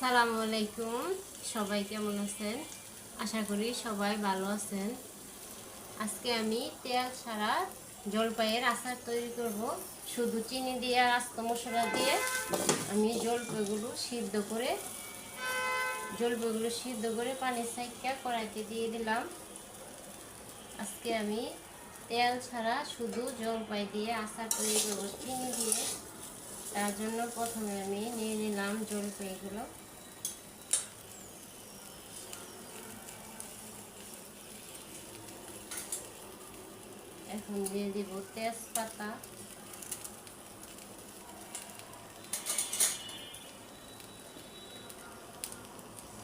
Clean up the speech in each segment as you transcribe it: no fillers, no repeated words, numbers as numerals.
আসসালামু আলাইকুম। সবাই কেমন আছেন? আশা করি সবাই ভালো আছেন। আজকে আমি তেল ছাড়া জলপাইয়ের আচার তৈরি করব। শুধু চিনি দিয়ে আর আস্ত মশলা দিয়ে আমি জলপাইগুলো সিদ্ধ করে পানি ছাইক্কা কড়াইতে দিয়ে দিলাম। আজকে আমি তেল ছাড়া শুধু জলপাই দিয়ে আচার তৈরি করব চিনি দিয়ে। তার জন্য প্রথমে আমি নিয়ে নিলাম জলপাইগুলো। এখন দিয়ে দিব তেজপাতা,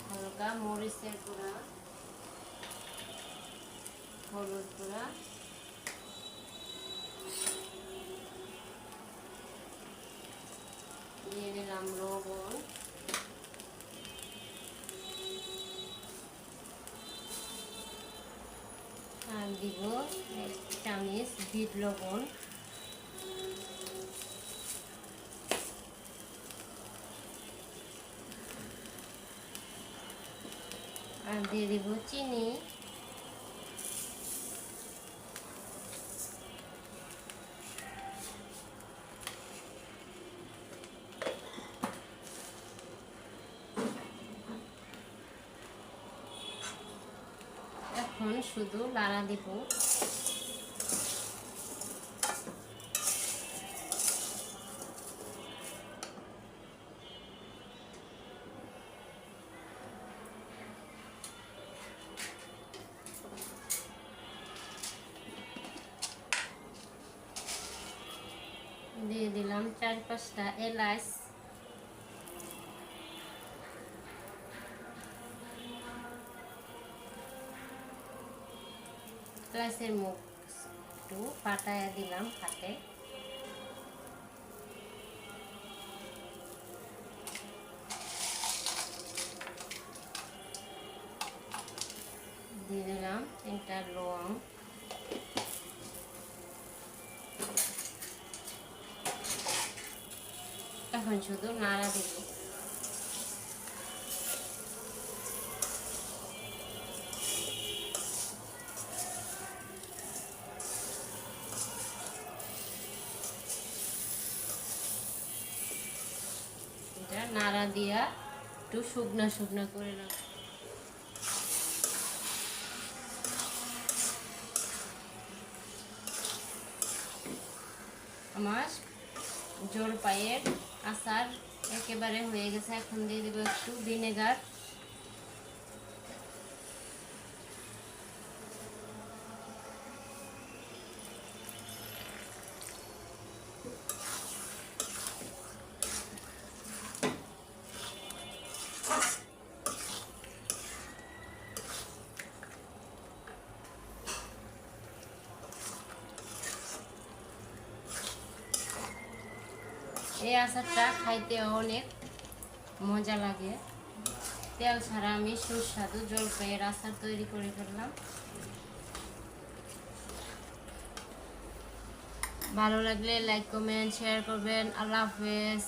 হালকা মরিচের গুঁড়া, হলুদ গুঁড়া, দিয়ে দিলাম লবণ, আর দিব 1 চামচ বিট লবণ, আর দিয়ে দিব চিনি। এখন শুধু লাড়া দিব। দিয়ে দিলাম 4-5টা এলাচ, এলাচের মুখ একটু ফাটাইয়া দিলাম হাতে। দিয়ে দিলাম 3টা লং, এখন শুধু নাড়া দিব। এটা নাড়া দিয়া একটু শুকনা শুকনা করে রাখ। আমার জলপাইয়ের আচার একেবারে হয়ে গেছে। এখন দিয়ে দেবো একটু ভিনেগার। এই আচারটা খাইতে অনেক মজা লাগে। তেল ছাড়া আমি সুস্বাদু জলপাইয়ের আচার তৈরি করে ফেললাম। ভালো লাগলে লাইক কমেন্ট শেয়ার করবেন। আল্লাহ হাফেজ।